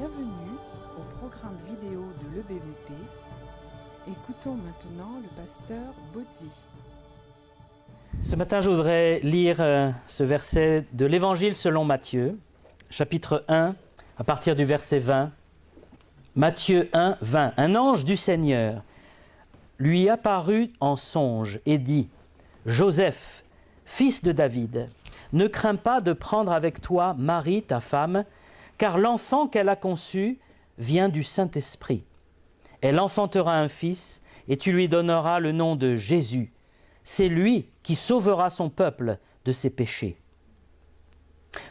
Bienvenue au programme vidéo de l'EBVP. Écoutons maintenant le pasteur Bozzi. Ce matin, je voudrais lire ce verset de l'Évangile selon Matthieu, chapitre 1, à partir du verset 20. Matthieu 1, 20. Un ange du Seigneur lui apparut en songe et dit : « Joseph, fils de David, ne crains pas de prendre avec toi Marie, ta femme, car l'enfant qu'elle a conçu vient du Saint-Esprit. Elle enfantera un fils, et tu lui donneras le nom de Jésus. C'est lui qui sauvera son peuple de ses péchés. »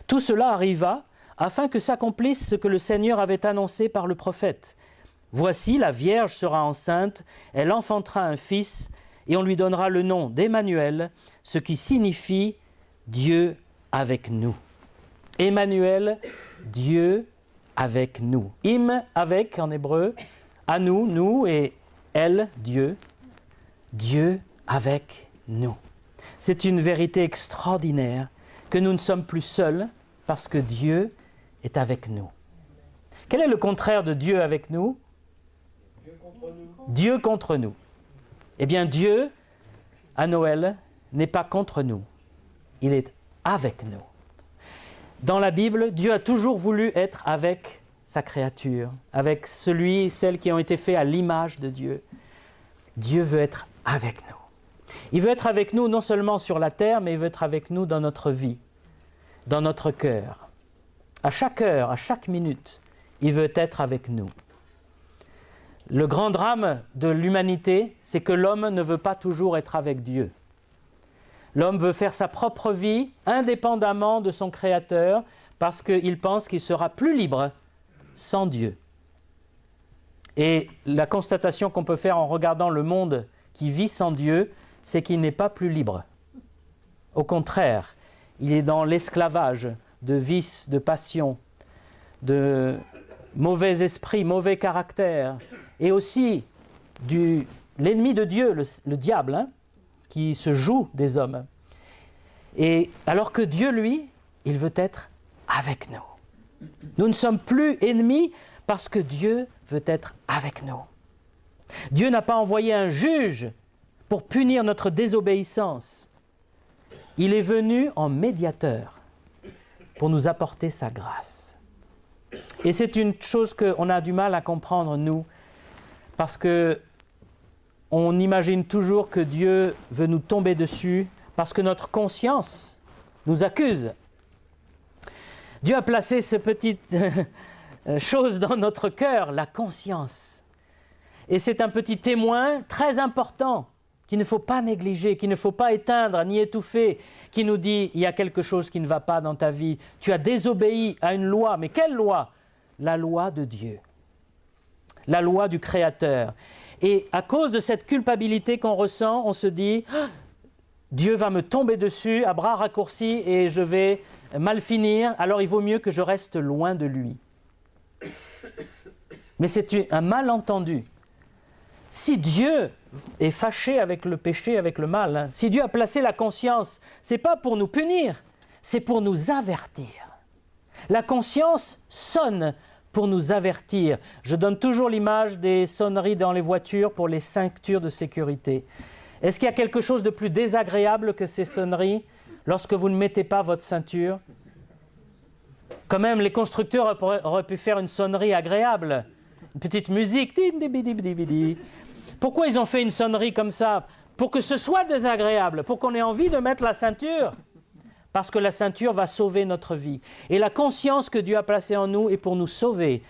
Tout cela arriva afin que s'accomplisse ce que le Seigneur avait annoncé par le prophète. « Voici, la Vierge sera enceinte, elle enfantera un fils, et on lui donnera le nom d'Emmanuel, ce qui signifie Dieu avec nous. » Emmanuel, Dieu avec nous. Im, avec en hébreu, à nous, nous, et elle, Dieu. Dieu avec nous. C'est une vérité extraordinaire que nous ne sommes plus seuls parce que Dieu est avec nous. Quel est le contraire de Dieu avec nous ? Dieu contre nous. Dieu contre nous. Eh bien, Dieu, à Noël, n'est pas contre nous. Il est avec nous. Dans la Bible, Dieu a toujours voulu être avec sa créature, avec celles qui ont été faits à l'image de Dieu. Dieu veut être avec nous. Il veut être avec nous non seulement sur la terre, mais il veut être avec nous dans notre vie, dans notre cœur. À chaque heure, à chaque minute, il veut être avec nous. Le grand drame de l'humanité, c'est que l'homme ne veut pas toujours être avec Dieu. L'homme veut faire sa propre vie indépendamment de son Créateur parce qu'il pense qu'il sera plus libre sans Dieu. Et la constatation qu'on peut faire en regardant le monde qui vit sans Dieu, c'est qu'il n'est pas plus libre. Au contraire, il est dans l'esclavage de vices, de passions, de mauvais esprits, mauvais caractères, et aussi l'ennemi de Dieu, le diable, qui se joue des hommes. Et alors que Dieu, lui, il veut être avec nous. Nous ne sommes plus ennemis parce que Dieu veut être avec nous. Dieu n'a pas envoyé un juge pour punir notre désobéissance. Il est venu en médiateur pour nous apporter sa grâce. Et c'est une chose qu'on a du mal à comprendre, nous, parce que on imagine toujours que Dieu veut nous tomber dessus parce que notre conscience nous accuse. Dieu a placé cette petite chose dans notre cœur, la conscience. Et c'est un petit témoin très important qu'il ne faut pas négliger, qu'il ne faut pas éteindre ni étouffer, qui nous dit « il y a quelque chose qui ne va pas dans ta vie, tu as désobéi à une loi ». Mais quelle loi ? La loi de Dieu, la loi du Créateur. Et à cause de cette culpabilité qu'on ressent, on se dit « Dieu va me tomber dessus à bras raccourcis et je vais mal finir, alors il vaut mieux que je reste loin de lui. » Mais c'est un malentendu. Si Dieu est fâché avec le péché, avec le mal, si Dieu a placé la conscience, ce n'est pas pour nous punir, c'est pour nous avertir. La conscience sonne pour nous avertir. Je donne toujours l'image des sonneries dans les voitures pour les ceintures de sécurité. Est-ce qu'il y a quelque chose de plus désagréable que ces sonneries lorsque vous ne mettez pas votre ceinture ? Quand même, les constructeurs auraient pu faire une sonnerie agréable, une petite musique. Pourquoi ils ont fait une sonnerie comme ça ? Pour que ce soit désagréable, pour qu'on ait envie de mettre la ceinture. Parce que la ceinture va sauver notre vie. Et la conscience que Dieu a placée en nous est pour nous sauver,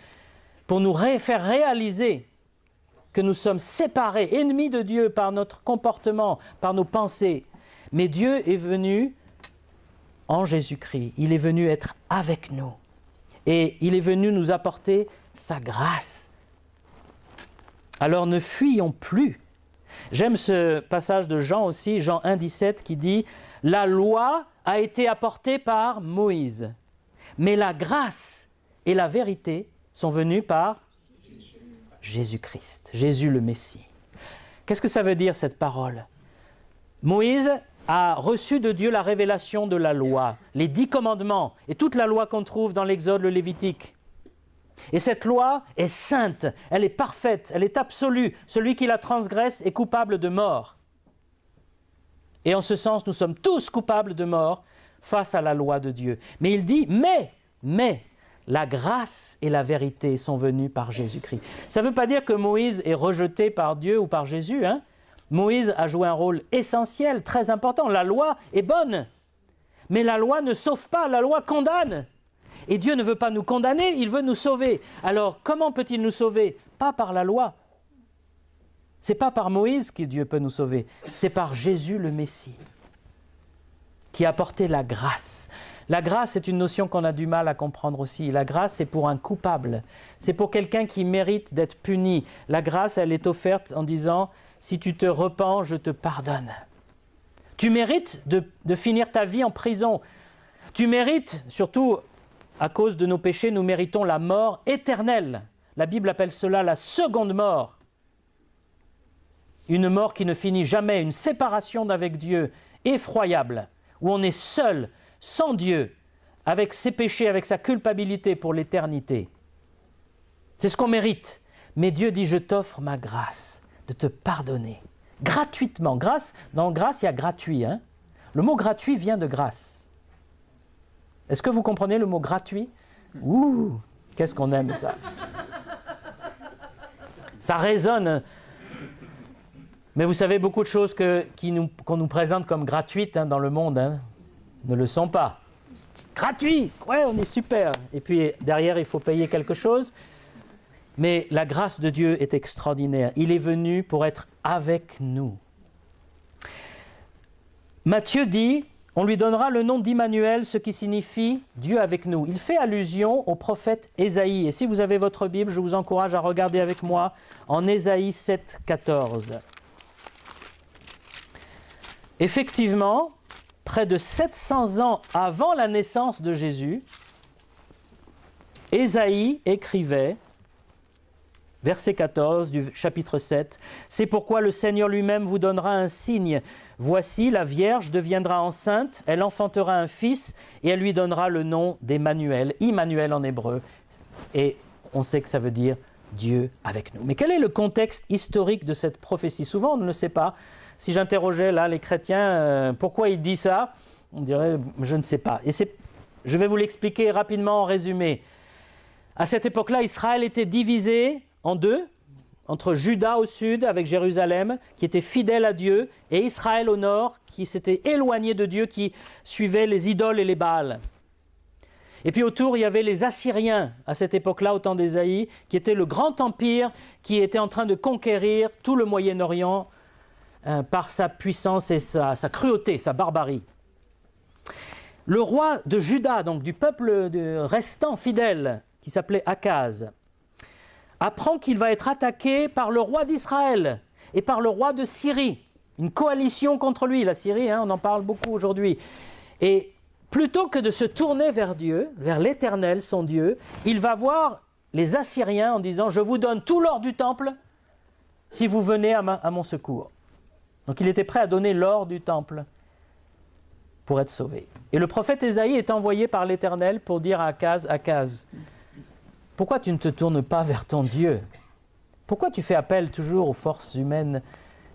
pour nous faire réaliser que nous sommes séparés, ennemis de Dieu par notre comportement, par nos pensées. Mais Dieu est venu en Jésus-Christ. Il est venu être avec nous. Et il est venu nous apporter sa grâce. Alors ne fuyons plus. J'aime ce passage de Jean aussi, Jean 1, 17, qui dit « La loi a été apportée par Moïse, mais la grâce et la vérité sont venues par Jésus-Christ, Jésus le Messie. » Qu'est-ce que ça veut dire cette parole ? Moïse a reçu de Dieu la révélation de la loi, les 10 commandements et toute la loi qu'on trouve dans l'Exode, le Lévitique. Et cette loi est sainte, elle est parfaite, elle est absolue. Celui qui la transgresse est coupable de mort. Et en ce sens, nous sommes tous coupables de mort face à la loi de Dieu. Mais il dit, mais, la grâce et la vérité sont venues par Jésus-Christ. Ça ne veut pas dire que Moïse est rejeté par Dieu ou par Jésus. Moïse a joué un rôle essentiel, très important. La loi est bonne, mais la loi ne sauve pas, la loi condamne. Et Dieu ne veut pas nous condamner, il veut nous sauver. Alors, comment peut-il nous sauver? Pas par la loi. Ce n'est pas par Moïse que Dieu peut nous sauver, c'est par Jésus le Messie, qui a apporté la grâce. La grâce est une notion qu'on a du mal à comprendre aussi. La grâce, c'est pour un coupable. C'est pour quelqu'un qui mérite d'être puni. La grâce, elle est offerte en disant, si tu te repens, je te pardonne. Tu mérites de finir ta vie en prison. Tu mérites, surtout à cause de nos péchés, nous méritons la mort éternelle. La Bible appelle cela la seconde mort. Une mort qui ne finit jamais, une séparation d'avec Dieu effroyable, où on est seul, sans Dieu, avec ses péchés, avec sa culpabilité pour l'éternité. C'est ce qu'on mérite. Mais Dieu dit, je t'offre ma grâce, de te pardonner, gratuitement. Grâce, dans grâce, il y a gratuit. Le mot gratuit vient de grâce. Est-ce que vous comprenez le mot gratuit? Ouh, qu'est-ce qu'on aime ça. Ça résonne. Mais vous savez, beaucoup de choses qu'on nous présente comme gratuites dans le monde ne le sont pas. Gratuit, ouais, on est super. Et puis derrière, il faut payer quelque chose. Mais la grâce de Dieu est extraordinaire. Il est venu pour être avec nous. Matthieu dit, on lui donnera le nom d'Immanuel, ce qui signifie Dieu avec nous. Il fait allusion au prophète Ésaïe. Et si vous avez votre Bible, je vous encourage à regarder avec moi en Ésaïe 7, 14. Effectivement, près de 700 ans avant la naissance de Jésus, Ésaïe écrivait, verset 14 du chapitre 7, « C'est pourquoi le Seigneur lui-même vous donnera un signe. Voici, la Vierge deviendra enceinte, elle enfantera un fils et elle lui donnera le nom d'Emmanuel. » Immanuel en hébreu. Et on sait que ça veut dire Dieu avec nous. Mais quel est le contexte historique de cette prophétie? Souvent, on ne le sait pas. Si j'interrogeais là les chrétiens, pourquoi il dit ça? On dirait, je ne sais pas. Et je vais vous l'expliquer rapidement en résumé. À cette époque-là, Israël était divisé en deux, entre Juda au sud, avec Jérusalem, qui était fidèle à Dieu, et Israël au nord, qui s'était éloigné de Dieu, qui suivait les idoles et les Baals. Et puis autour, il y avait les Assyriens, à cette époque-là, au temps d'Ésaïe, qui était le grand empire qui était en train de conquérir tout le Moyen-Orient, par sa puissance et sa cruauté, sa barbarie. Le roi de Juda, donc du peuple restant fidèle, qui s'appelait Akaz, apprend qu'il va être attaqué par le roi d'Israël et par le roi de Syrie. Une coalition contre lui, la Syrie, on en parle beaucoup aujourd'hui. Et plutôt que de se tourner vers Dieu, vers l'Éternel, son Dieu, il va voir les Assyriens en disant « Je vous donne tout l'or du temple si vous venez à mon secours ». Donc il était prêt à donner l'or du temple pour être sauvé. Et le prophète Ésaïe est envoyé par l'Éternel pour dire à Akaz, « Akaz, pourquoi tu ne te tournes pas vers ton Dieu? Pourquoi tu fais appel toujours aux forces humaines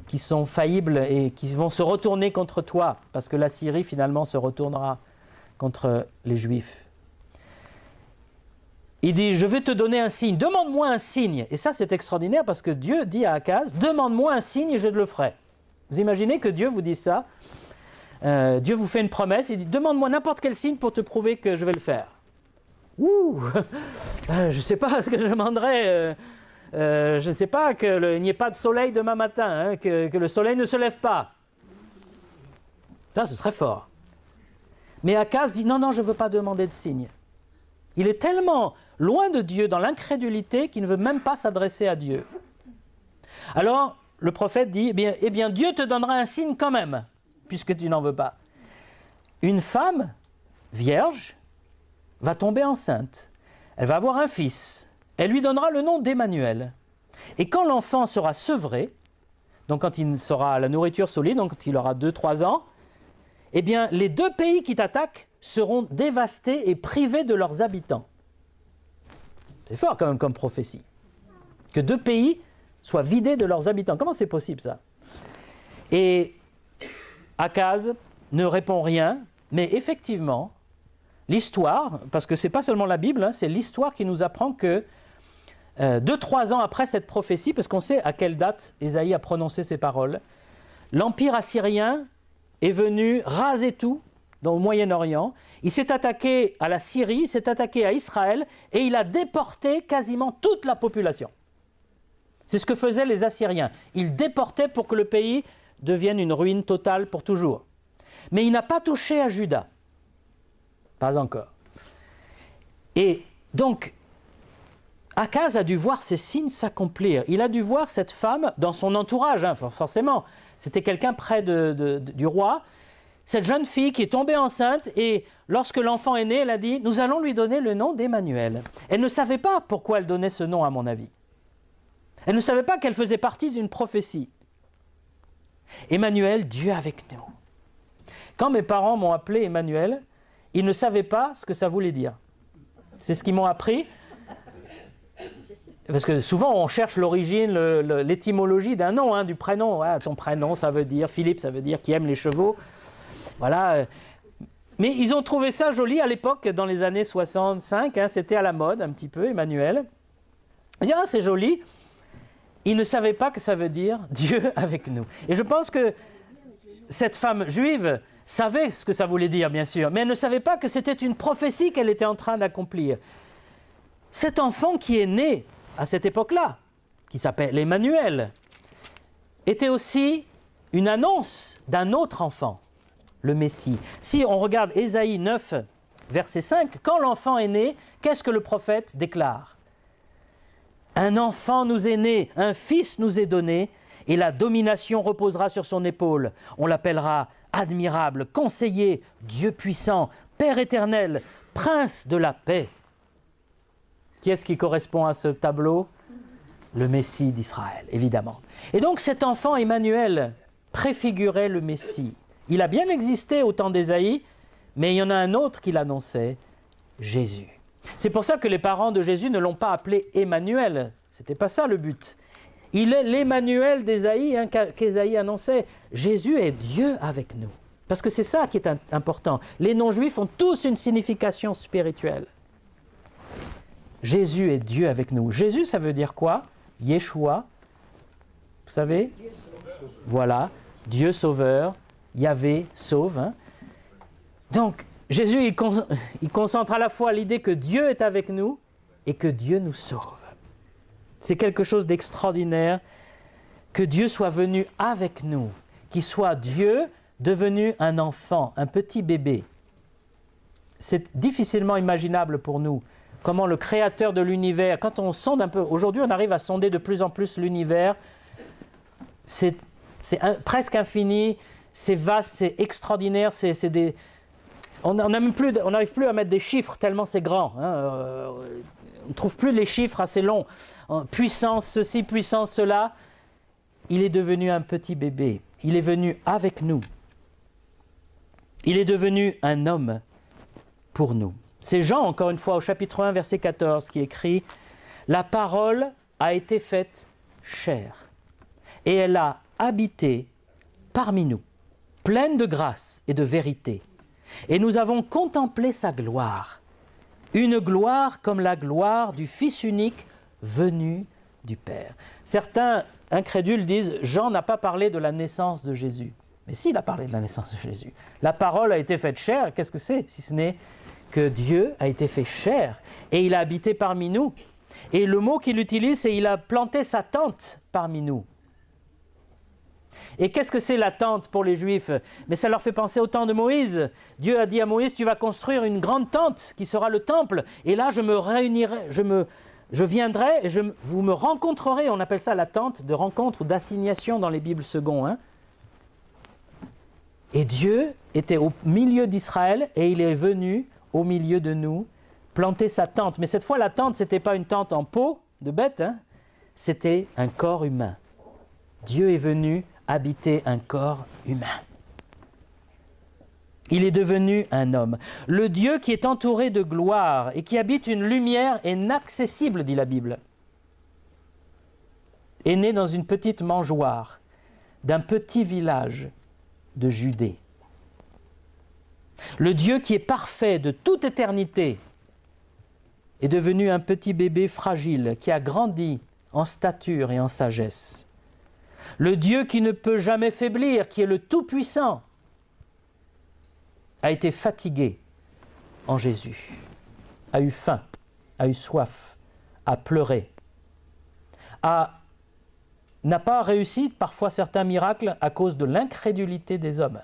qui sont faillibles et qui vont se retourner contre toi? Parce que la Syrie finalement se retournera contre les Juifs. » Il dit, je vais te donner un signe, demande-moi un signe. Et ça c'est extraordinaire parce que Dieu dit à Akaz, demande-moi un signe et je te le ferai. Vous imaginez que Dieu vous dise ça? Dieu vous fait une promesse, il dit, demande-moi n'importe quel signe pour te prouver que je vais le faire. Ouh, je ne sais pas ce que je demanderais. Je ne sais pas qu'il n'y ait pas de soleil demain matin, que le soleil ne se lève pas. Ça, ce serait fort. Mais Akaz dit, non, je ne veux pas demander de signe. Il est tellement loin de Dieu, dans l'incrédulité, qu'il ne veut même pas s'adresser à Dieu. Alors, le prophète dit, eh bien, Dieu te donnera un signe quand même, puisque tu n'en veux pas. Une femme vierge va tomber enceinte. Elle va avoir un fils. Elle lui donnera le nom d'Emmanuel. Et quand l'enfant sera sevré, donc quand il sera à la nourriture solide, donc quand il aura 2-3 ans, eh bien, les deux pays qui t'attaquent seront dévastés et privés de leurs habitants. C'est fort quand même comme prophétie. Que 2 pays soient vidés de leurs habitants. Comment c'est possible ça? Et Akaz ne répond rien, mais effectivement, l'histoire, parce que ce n'est pas seulement la Bible, c'est l'histoire qui nous apprend que 2-3 ans après cette prophétie, parce qu'on sait à quelle date Ésaïe a prononcé ces paroles, l'Empire assyrien est venu raser tout dans le Moyen-Orient. Il s'est attaqué à la Syrie, il s'est attaqué à Israël et il a déporté quasiment toute la population. C'est ce que faisaient les Assyriens. Ils déportaient pour que le pays devienne une ruine totale pour toujours. Mais il n'a pas touché à Juda. Pas encore. Et donc, Akaz a dû voir ces signes s'accomplir. Il a dû voir cette femme dans son entourage, forcément. C'était quelqu'un près du roi. Cette jeune fille qui est tombée enceinte et lorsque l'enfant est né, elle a dit « Nous allons lui donner le nom d'Emmanuel ». Elle ne savait pas pourquoi elle donnait ce nom, à mon avis. Elle ne savait pas qu'elle faisait partie d'une prophétie. Emmanuel, Dieu avec nous. Quand mes parents m'ont appelé Emmanuel, ils ne savaient pas ce que ça voulait dire. C'est ce qu'ils m'ont appris. Parce que souvent, on cherche l'origine, l'étymologie d'un nom, du prénom. Ouais, ton prénom, ça veut dire, Philippe, ça veut dire qui aime les chevaux. Voilà. Mais ils ont trouvé ça joli à l'époque, dans les années 65. C'était à la mode, un petit peu, Emmanuel. Ils disaient, c'est joli. Ils ne savaient pas que ça veut dire Dieu avec nous. Et je pense que cette femme juive savait ce que ça voulait dire, bien sûr, mais elle ne savait pas que c'était une prophétie qu'elle était en train d'accomplir. Cet enfant qui est né à cette époque-là, qui s'appelle Emmanuel, était aussi une annonce d'un autre enfant, le Messie. Si on regarde Ésaïe 9, verset 5, quand l'enfant est né, qu'est-ce que le prophète déclare? Un enfant nous est né, un fils nous est donné, et la domination reposera sur son épaule. On l'appellera admirable, conseiller, Dieu puissant, Père éternel, prince de la paix. Qui est-ce qui correspond à ce tableau? Le Messie d'Israël, évidemment. Et donc cet enfant Emmanuel préfigurait le Messie. Il a bien existé au temps d'Ésaïe, mais il y en a un autre qui l'annonçait, Jésus. C'est pour ça que les parents de Jésus ne l'ont pas appelé Emmanuel. Ce n'était pas ça le but. Il est l'Emmanuel d'Ésaïe, qu'Ésaïe annonçait. Jésus est Dieu avec nous. Parce que c'est ça qui est important. Les non-juifs ont tous une signification spirituelle. Jésus est Dieu avec nous. Jésus, ça veut dire quoi? Yeshua, vous savez? Voilà, Dieu sauveur, Yahvé sauve. Donc, Jésus, il concentre à la fois l'idée que Dieu est avec nous et que Dieu nous sauve. C'est quelque chose d'extraordinaire que Dieu soit venu avec nous, qu'il soit Dieu devenu un enfant, un petit bébé. C'est difficilement imaginable pour nous. Comment le créateur de l'univers, quand on sonde un peu, aujourd'hui on arrive à sonder de plus en plus l'univers, c'est presque infini, c'est vaste, c'est extraordinaire, on n'arrive plus à mettre des chiffres tellement c'est grand. On ne trouve plus les chiffres assez longs. Puissance ceci, puissance cela. Il est devenu un petit bébé. Il est venu avec nous. Il est devenu un homme pour nous. C'est Jean, encore une fois, au chapitre 1, verset 14, qui écrit « La parole a été faite chair, et elle a habité parmi nous, pleine de grâce et de vérité. Et nous avons contemplé sa gloire, une gloire comme la gloire du Fils unique venu du Père. » Certains incrédules disent « Jean n'a pas parlé de la naissance de Jésus. » Mais si, il a parlé de la naissance de Jésus. La parole a été faite chair, qu'est-ce que c'est si ce n'est que Dieu a été fait chair et il a habité parmi nous. Et le mot qu'il utilise, c'est il a planté sa tente parmi nous. Et qu'est-ce que c'est la tente pour les Juifs? Mais ça leur fait penser au temps de Moïse. Dieu a dit à Moïse, tu vas construire une grande tente qui sera le temple. Et là, je me réunirai, je viendrai et vous me rencontrerez. On appelle ça la tente de rencontre ou d'assignation dans les Bibles secondes. Et Dieu était au milieu d'Israël et il est venu au milieu de nous, planter sa tente. Mais cette fois, la tente, ce n'était pas une tente en peau de bête, c'était un corps humain. Dieu est venu habiter un corps humain. Il est devenu un homme. Le Dieu qui est entouré de gloire et qui habite une lumière inaccessible, dit la Bible, est né dans une petite mangeoire d'un petit village de Judée. Le Dieu qui est parfait de toute éternité est devenu un petit bébé fragile qui a grandi en stature et en sagesse. Le Dieu qui ne peut jamais faiblir, qui est le Tout-Puissant, a été fatigué en Jésus, a eu faim, a eu soif, a pleuré, n'a pas réussi parfois certains miracles à cause de l'incrédulité des hommes.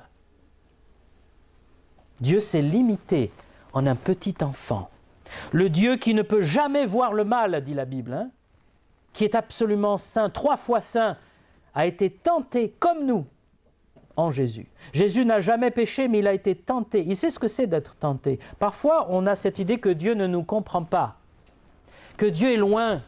Dieu s'est limité en un petit enfant. Le Dieu qui ne peut jamais voir le mal, dit la Bible, qui est absolument saint, 3 fois saint, a été tenté comme nous en Jésus. Jésus n'a jamais péché, mais il a été tenté. Il sait ce que c'est d'être tenté. Parfois, on a cette idée que Dieu ne nous comprend pas, que Dieu est loin.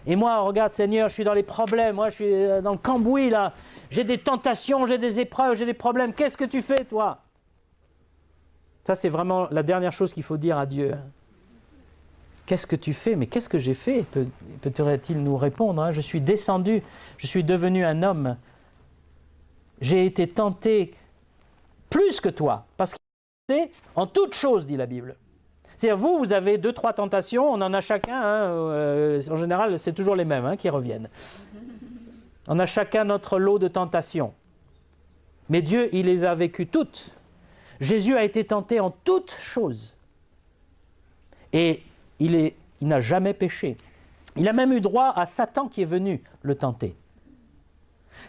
Et moi, regarde Seigneur, je suis dans les problèmes, moi je suis dans le cambouis là, j'ai des tentations, j'ai des épreuves, j'ai des problèmes. Qu'est-ce que tu fais toi ? Ça, c'est vraiment la dernière chose qu'il faut dire à Dieu. Qu'est-ce que tu fais ? Mais qu'est-ce que j'ai fait ? Peut-il nous répondre ? Je suis descendu, je suis devenu un homme. J'ai été tenté plus que toi, parce qu'il est en toutes choses, dit la Bible. C'est-à-dire, vous avez 2-3 tentations, on en a chacun, en général, c'est toujours les mêmes qui reviennent. On a chacun notre lot de tentations. Mais Dieu, il les a vécues toutes. Jésus a été tenté en toutes choses. Et il n'a jamais péché. Il a même eu droit à Satan qui est venu le tenter.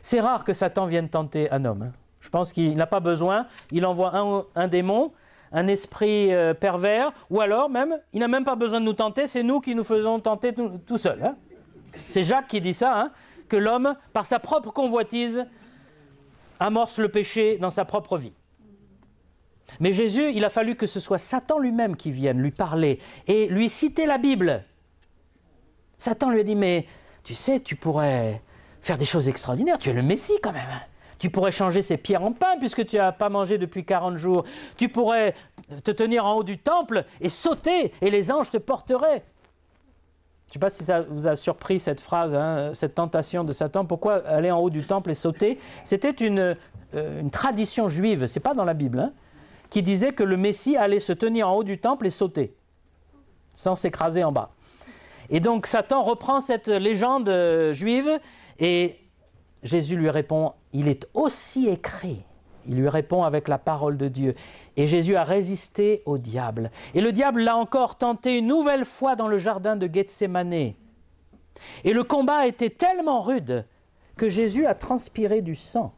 C'est rare que Satan vienne tenter un homme. Je pense qu'il n'a pas besoin. Il envoie un démon, un esprit pervers, ou alors même, il n'a même pas besoin de nous tenter, c'est nous qui nous faisons tenter tout seuls. C'est Jacques qui dit ça, que l'homme, par sa propre convoitise, amorce le péché dans sa propre vie. Mais Jésus, il a fallu que ce soit Satan lui-même qui vienne lui parler et lui citer la Bible. Satan lui a dit, mais tu sais, tu pourrais faire des choses extraordinaires, tu es le Messie quand même. Tu pourrais changer ces pierres en pain puisque tu n'as pas mangé depuis 40 jours. Tu pourrais te tenir en haut du temple et sauter et les anges te porteraient. Je ne sais pas si ça vous a surpris cette phrase, cette tentation de Satan. Pourquoi aller en haut du temple et sauter ? C'était une tradition juive, ce n'est pas dans la Bible, qui disait que le Messie allait se tenir en haut du temple et sauter, sans s'écraser en bas. Et donc Satan reprend cette légende juive et Jésus lui répond, il est aussi écrit. Il lui répond avec la parole de Dieu. Et Jésus a résisté au diable. Et le diable l'a encore tenté une nouvelle fois dans le jardin de Gethsémane. Et le combat a été tellement rude que Jésus a transpiré du sang.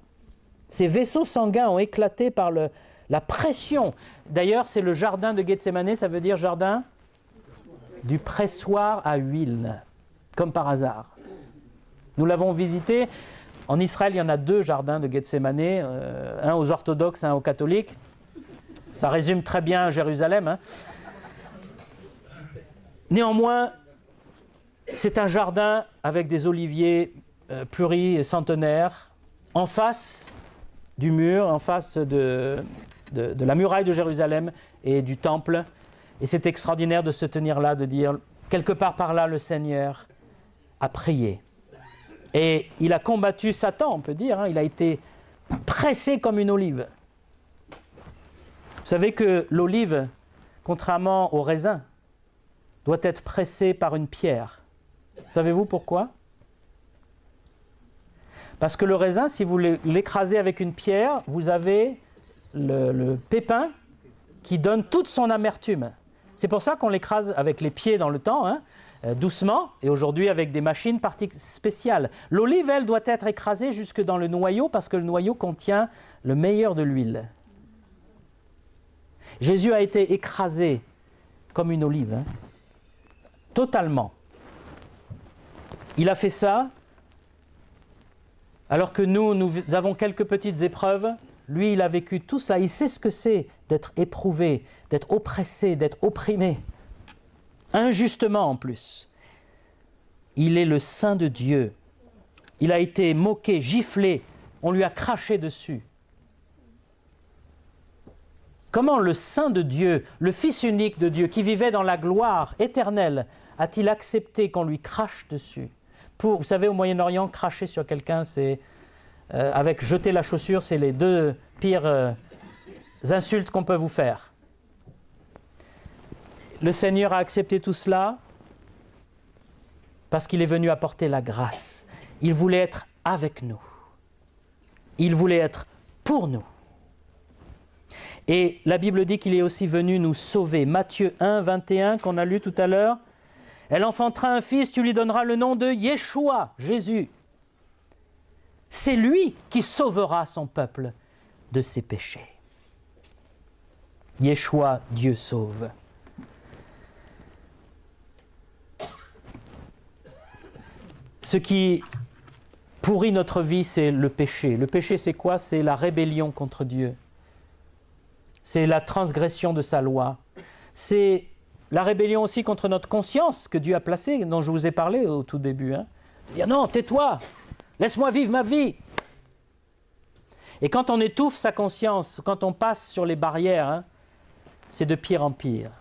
Ses vaisseaux sanguins ont éclaté par la pression. D'ailleurs, c'est le jardin de Gethsémane, ça veut dire jardin du pressoir à huile, comme par hasard. Nous l'avons visité. En Israël, il y en a 2 jardins de Gethsémane, un aux orthodoxes, un aux catholiques. Ça résume très bien Jérusalem. Néanmoins, c'est un jardin avec des oliviers pluricentenaires, en face du mur, en face de la muraille de Jérusalem et du temple. Et c'est extraordinaire de se tenir là, de dire, quelque part par là, le Seigneur a prié. Et il a combattu Satan, on peut dire, il a été pressé comme une olive. Vous savez que l'olive, contrairement au raisin, doit être pressée par une pierre. Savez-vous pourquoi ? Parce que le raisin, si vous l'écrasez avec une pierre, vous avez le pépin qui donne toute son amertume. C'est pour ça qu'on l'écrase avec les pieds dans le temps, doucement, et aujourd'hui avec des machines spéciales. L'olive, elle, doit être écrasée jusque dans le noyau parce que le noyau contient le meilleur de l'huile. Jésus a été écrasé comme une olive, totalement. Il a fait ça alors que nous avons quelques petites épreuves. Lui, il a vécu tout cela. Il sait ce que c'est d'être éprouvé, d'être oppressé, d'être opprimé. Injustement en plus. Il est le Saint de Dieu. Il a été moqué, giflé. On lui a craché dessus. Comment le Saint de Dieu, le Fils unique de Dieu, qui vivait dans la gloire éternelle, a-t-il accepté qu'on lui crache dessus? Vous savez, au Moyen-Orient, cracher sur quelqu'un, c'est avec jeter la chaussure, c'est les deux pires insultes qu'on peut vous faire. Le Seigneur a accepté tout cela parce qu'il est venu apporter la grâce. Il voulait être avec nous. Il voulait être pour nous. Et la Bible dit qu'il est aussi venu nous sauver. Matthieu 1, 21, qu'on a lu tout à l'heure. Elle enfantera un fils, tu lui donneras le nom de Yeshua, Jésus. C'est lui qui sauvera son peuple de ses péchés. Yeshua, Dieu sauve. Ce qui pourrit notre vie, c'est le péché. Le péché, c'est quoi? C'est la rébellion contre Dieu. C'est la transgression de sa loi. C'est la rébellion aussi contre notre conscience que Dieu a placée, dont je vous ai parlé au tout début. Dire non, tais-toi, laisse-moi vivre ma vie. Et quand on étouffe sa conscience, quand on passe sur les barrières, c'est de pire en pire.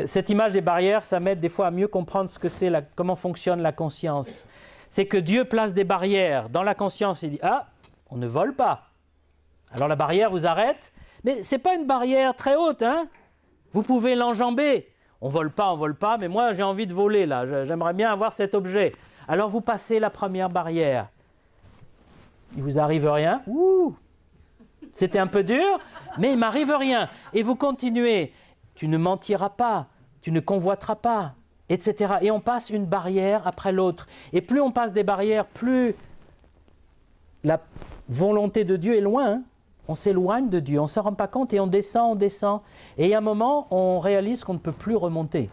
Cette image des barrières, ça m'aide des fois à mieux comprendre ce que c'est, comment fonctionne la conscience. C'est que Dieu place des barrières dans la conscience. Il dit, on ne vole pas. Alors la barrière vous arrête, mais ce n'est pas une barrière très haute. Vous pouvez l'enjamber. On ne vole pas, mais moi j'ai envie de voler là. J'aimerais bien avoir cet objet. Alors vous passez la première barrière. Il ne vous arrive rien. C'était un peu dur, mais il ne m'arrive rien. Et vous continuez. Tu ne mentiras pas, tu ne convoiteras pas, etc. Et on passe une barrière après l'autre. Et plus on passe des barrières, plus la volonté de Dieu est loin. On s'éloigne de Dieu, on ne s'en rend pas compte et on descend. Et il y a un moment, on réalise qu'on ne peut plus remonter.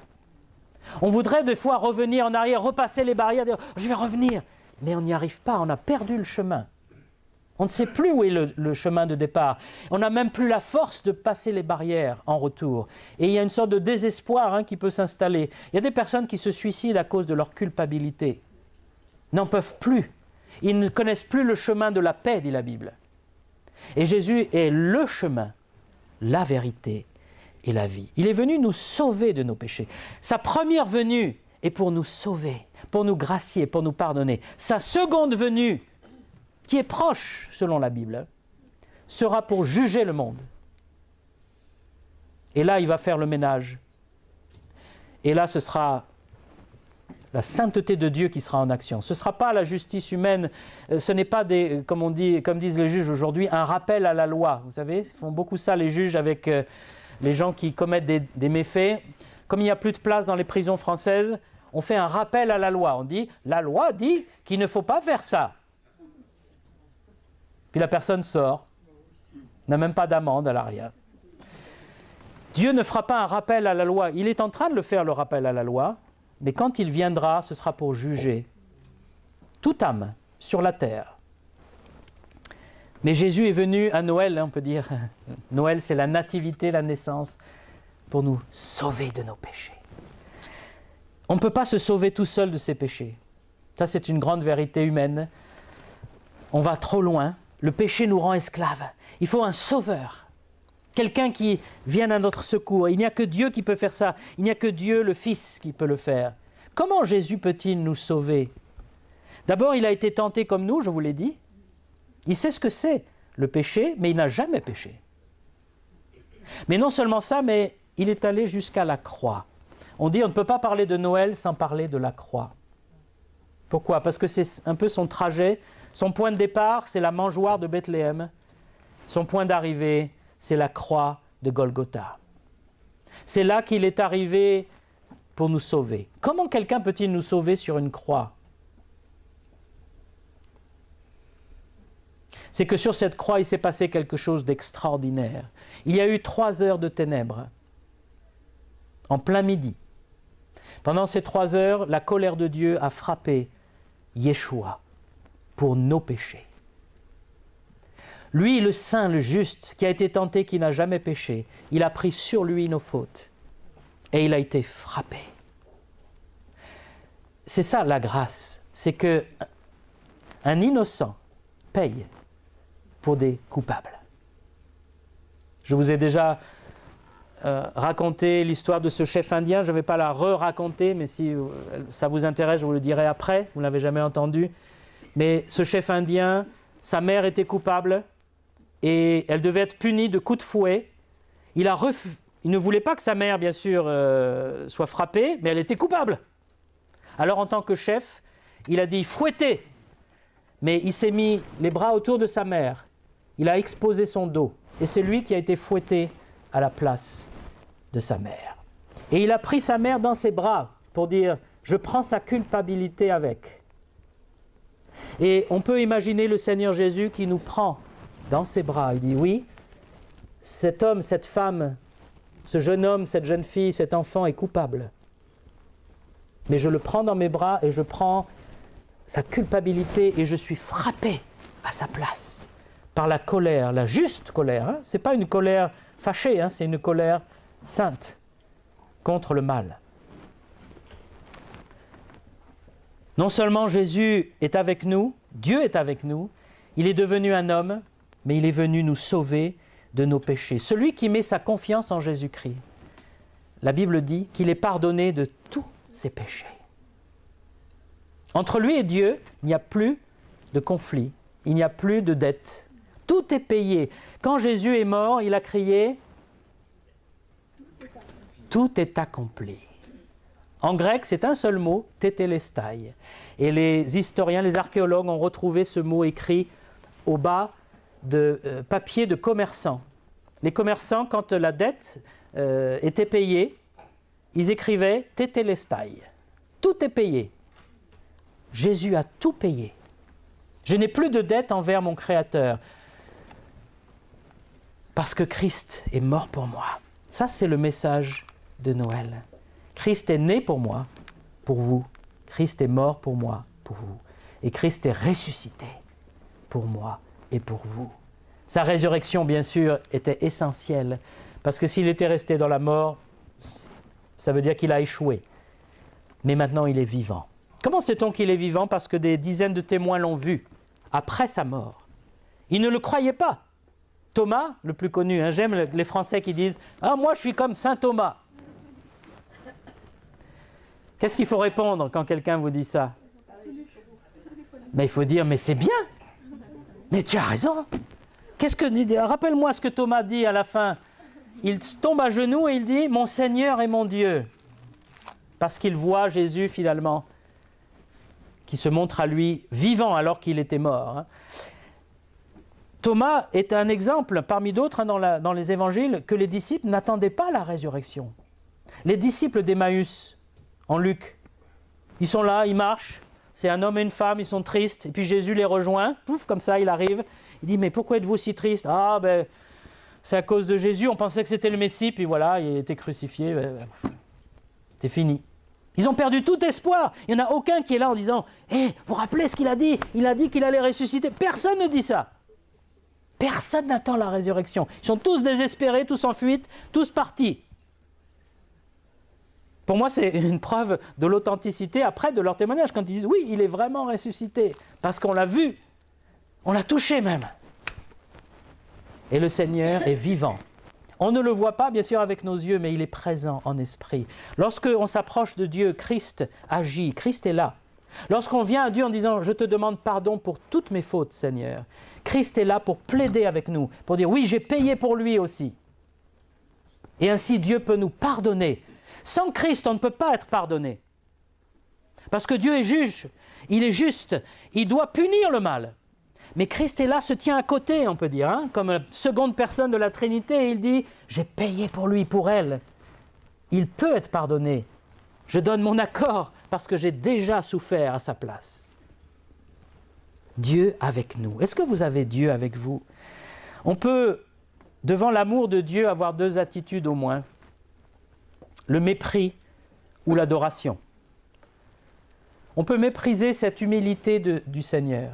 On voudrait des fois revenir en arrière, repasser les barrières, dire « je vais revenir ». Mais on n'y arrive pas, on a perdu le chemin. On ne sait plus où est le chemin de départ. On n'a même plus la force de passer les barrières en retour. Et il y a une sorte de désespoir qui peut s'installer. Il y a des personnes qui se suicident à cause de leur culpabilité. N'en peuvent plus. Ils ne connaissent plus le chemin de la paix, dit la Bible. Et Jésus est le chemin, la vérité et la vie. Il est venu nous sauver de nos péchés. Sa première venue est pour nous sauver, pour nous gracier, pour nous pardonner. Sa seconde venue, qui est proche, selon la Bible, sera pour juger le monde. Et là, il va faire le ménage. Et là, ce sera la sainteté de Dieu qui sera en action. Ce ne sera pas la justice humaine, ce n'est pas, comme disent les juges aujourd'hui, un rappel à la loi. Vous savez, ils font beaucoup ça, les juges, avec les gens qui commettent des méfaits. Comme il n'y a plus de place dans les prisons françaises, on fait un rappel à la loi. On dit, la loi dit qu'il ne faut pas faire ça. Puis la personne sort, n'a même pas d'amende à l'arrière. Dieu ne fera pas un rappel à la loi. Il est en train de le faire, le rappel à la loi, mais quand il viendra, ce sera pour juger toute âme sur la terre. Mais Jésus est venu à Noël, on peut dire. Noël, c'est la nativité, la naissance, pour nous sauver de nos péchés. On ne peut pas se sauver tout seul de ses péchés. Ça, c'est une grande vérité humaine. On va trop loin. Le péché nous rend esclaves. Il faut un sauveur, quelqu'un qui vienne à notre secours. Il n'y a que Dieu qui peut faire ça. Il n'y a que Dieu, le Fils, qui peut le faire. Comment Jésus peut-il nous sauver? D'abord, il a été tenté comme nous, je vous l'ai dit. Il sait ce que c'est, le péché, mais il n'a jamais péché. Mais non seulement ça, mais il est allé jusqu'à la croix. On dit on ne peut pas parler de Noël sans parler de la croix. Pourquoi? Parce que c'est un peu son trajet. Son point de départ, c'est la mangeoire de Bethléem. Son point d'arrivée, c'est la croix de Golgotha. C'est là qu'il est arrivé pour nous sauver. Comment quelqu'un peut-il nous sauver sur une croix? C'est que sur cette croix, il s'est passé quelque chose d'extraordinaire. Il y a eu 3 heures de ténèbres, en plein midi. Pendant ces 3 heures, la colère de Dieu a frappé Yeshua pour nos péchés. Lui, le saint, le juste, qui a été tenté, qui n'a jamais péché, il a pris sur lui nos fautes et il a été frappé. C'est ça la grâce, c'est que un innocent paye pour des coupables. Je vous ai déjà raconté l'histoire de ce chef indien. Je ne vais pas la re-raconter, mais si ça vous intéresse, je vous le dirai après. Vous ne l'avez jamais entendu. Mais ce chef indien, sa mère était coupable et elle devait être punie de coups de fouet. Il ne voulait pas que sa mère, bien sûr, soit frappée, mais elle était coupable. Alors, en tant que chef, il a dit « fouettez ». Mais il s'est mis les bras autour de sa mère. Il a exposé son dos. Et c'est lui qui a été fouetté à la place de sa mère. Et il a pris sa mère dans ses bras pour dire « je prends sa culpabilité avec ». Et on peut imaginer le Seigneur Jésus qui nous prend dans ses bras. Il dit « oui, cet homme, cette femme, ce jeune homme, cette jeune fille, cet enfant est coupable. Mais je le prends dans mes bras et je prends sa culpabilité et je suis frappé à sa place par la colère, la juste colère. Hein? Ce n'est pas une colère fâchée, hein? C'est une colère sainte contre le mal. Non seulement Jésus est avec nous, Dieu est avec nous, il est devenu un homme, mais il est venu nous sauver de nos péchés. Celui qui met sa confiance en Jésus-Christ, la Bible dit qu'il est pardonné de tous ses péchés. Entre lui et Dieu, il n'y a plus de conflit, il n'y a plus de dette. Tout est payé. Quand Jésus est mort, il a crié « Tout est accompli ». En grec, c'est un seul mot, « tétélestai ». Et les historiens, les archéologues ont retrouvé ce mot écrit au bas de papier de commerçants. Les commerçants, quand la dette était payée, ils écrivaient « tétélestai ». Tout est payé. Jésus a tout payé. Je n'ai plus de dette envers mon Créateur parce que Christ est mort pour moi. Ça, c'est le message de Noël. Christ est né pour moi, pour vous. Christ est mort pour moi, pour vous. Et Christ est ressuscité pour moi et pour vous. Sa résurrection, bien sûr, était essentielle parce que s'il était resté dans la mort, ça veut dire qu'il a échoué. Mais maintenant, il est vivant. Comment sait-on qu'il est vivant? Parce que des dizaines de témoins l'ont vu après sa mort. Ils ne le croyaient pas. Thomas, le plus connu, hein, j'aime les Français qui disent « Ah, moi, je suis comme saint Thomas ». Qu'est-ce qu'il faut répondre quand quelqu'un vous dit ça? Mais il faut dire « Mais c'est bien, mais tu as raison ». Rappelle-moi ce que Thomas dit à la fin. Il tombe à genoux et il dit « Mon Seigneur et mon Dieu ». Parce qu'il voit Jésus finalement, qui se montre à lui vivant alors qu'il était mort. Thomas est un exemple parmi d'autres dans les évangiles que les disciples n'attendaient pas la résurrection. Les disciples d'Emmaüs, en Luc, ils sont là, ils marchent, c'est un homme et une femme, ils sont tristes, et puis Jésus les rejoint, pouf, comme ça il arrive, il dit « Mais pourquoi êtes-vous si tristes ?»« Ah, ben, c'est à cause de Jésus, on pensait que c'était le Messie, puis voilà, il a été crucifié, c'est fini. » Ils ont perdu tout espoir. Il n'y en a aucun qui est là en disant « Hé, vous vous rappelez ce qu'il a dit? Il a dit qu'il allait ressusciter. » Personne ne dit ça. Personne n'attend la résurrection. Ils sont tous désespérés, tous en fuite, tous partis. Pour moi, c'est une preuve de l'authenticité après de leur témoignage, quand ils disent « Oui, il est vraiment ressuscité. » Parce qu'on l'a vu. On l'a touché même. Et le Seigneur est vivant. On ne le voit pas, bien sûr, avec nos yeux, mais il est présent en esprit. Lorsqu'on s'approche de Dieu, Christ agit, Christ est là. Lorsqu'on vient à Dieu en disant « Je te demande pardon pour toutes mes fautes, Seigneur », Christ est là pour plaider avec nous, pour dire « Oui, j'ai payé pour lui aussi ». Et ainsi, Dieu peut nous pardonner. Sans Christ, on ne peut pas être pardonné. Parce que Dieu est juge, il est juste, il doit punir le mal. Mais Christ est là, se tient à côté, on peut dire, hein, comme seconde personne de la Trinité, et il dit « J'ai payé pour lui, pour elle. Il peut être pardonné. Je donne mon accord parce que j'ai déjà souffert à sa place. » Dieu avec nous. Est-ce que vous avez Dieu avec vous? On peut, devant l'amour de Dieu, avoir deux attitudes au moins. Le mépris ou l'adoration. On peut mépriser cette humilité du Seigneur.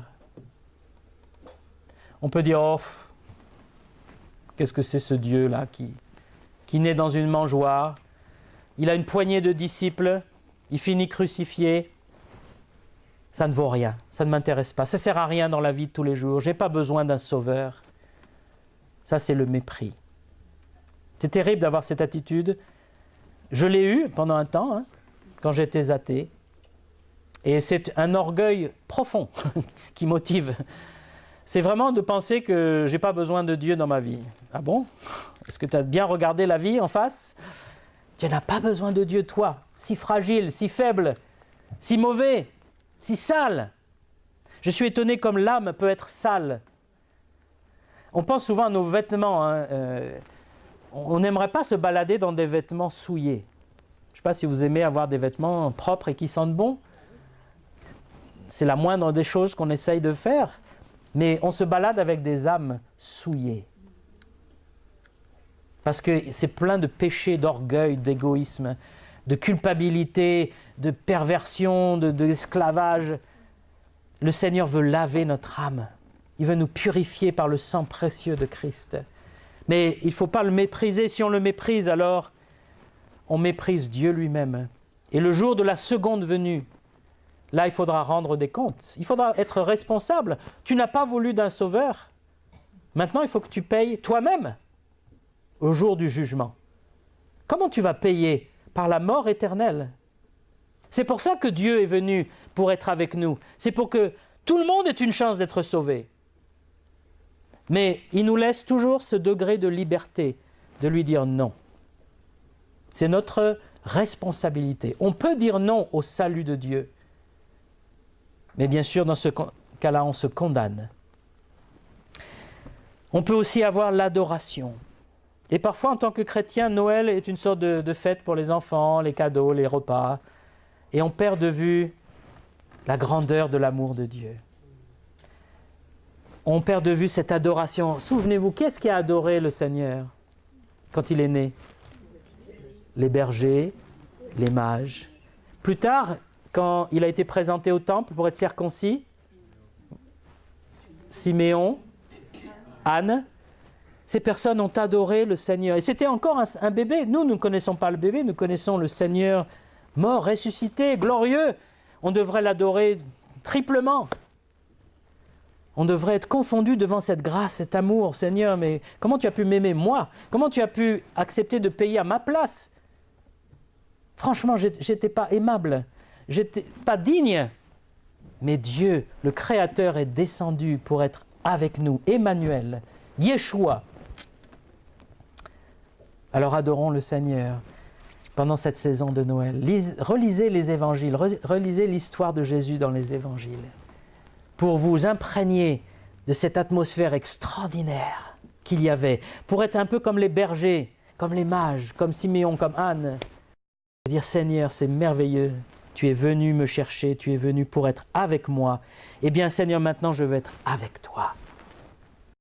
On peut dire, oh, qu'est-ce que c'est ce Dieu-là qui naît dans une mangeoire, il a une poignée de disciples, il finit crucifié, ça ne vaut rien, ça ne m'intéresse pas, ça ne sert à rien dans la vie de tous les jours, je n'ai pas besoin d'un sauveur. Ça, c'est le mépris. C'est terrible d'avoir cette attitude. Je l'ai eue pendant un temps, hein, quand j'étais athée. Et c'est un orgueil profond qui motive. C'est vraiment de penser que je n'ai pas besoin de Dieu dans ma vie. Ah bon? Est-ce que tu as bien regardé la vie en face? Tu n'as pas besoin de Dieu, toi, si fragile, si faible, si mauvais, si sale. Je suis étonné comme l'âme peut être sale. On pense souvent à nos vêtements. Hein, on n'aimerait pas se balader dans des vêtements souillés. Je ne sais pas si vous aimez avoir des vêtements propres et qui sentent bon. C'est la moindre des choses qu'on essaye de faire. Mais on se balade avec des âmes souillées. Parce que c'est plein de péchés, d'orgueil, d'égoïsme, de culpabilité, de perversion, d'esclavage. Le Seigneur veut laver notre âme. Il veut nous purifier par le sang précieux de Christ. Mais il ne faut pas le mépriser. Si on le méprise, alors on méprise Dieu lui-même. Et le jour de la seconde venue, là, il faudra rendre des comptes. Il faudra être responsable. Tu n'as pas voulu d'un sauveur. Maintenant, il faut que tu payes toi-même au jour du jugement. Comment tu vas payer? Par la mort éternelle. C'est pour ça que Dieu est venu pour être avec nous. C'est pour que tout le monde ait une chance d'être sauvé. Mais il nous laisse toujours ce degré de liberté, de lui dire non. C'est notre responsabilité. On peut dire non au salut de Dieu. Mais bien sûr, dans ce cas-là, on se condamne. On peut aussi avoir l'adoration. Et parfois, en tant que chrétien, Noël est une sorte de fête pour les enfants, les cadeaux, les repas. Et on perd de vue la grandeur de l'amour de Dieu. On perd de vue cette adoration. Souvenez-vous, qu'est-ce qui a adoré le Seigneur quand il est né? Les bergers, les mages. Plus tard, quand il a été présenté au temple pour être circoncis, Siméon, Anne, ces personnes ont adoré le Seigneur. Et c'était encore un bébé. Nous ne connaissons pas le bébé, nous connaissons le Seigneur mort, ressuscité, glorieux. On devrait l'adorer triplement. On devrait être confondu devant cette grâce, cet amour. Seigneur, mais comment tu as pu m'aimer moi? Comment tu as pu accepter de payer à ma place? Franchement, je n'étais pas aimable. Je n'étais pas digne. Mais Dieu, le Créateur, est descendu pour être avec nous. Emmanuel, Yeshua. Alors adorons le Seigneur pendant cette saison de Noël. Relisez les évangiles, relisez l'histoire de Jésus dans les évangiles pour vous imprégner de cette atmosphère extraordinaire qu'il y avait, pour être un peu comme les bergers, comme les mages, comme Siméon, comme Anne. Dire Seigneur, c'est merveilleux, tu es venu me chercher, tu es venu pour être avec moi. Eh bien Seigneur, maintenant je veux être avec toi.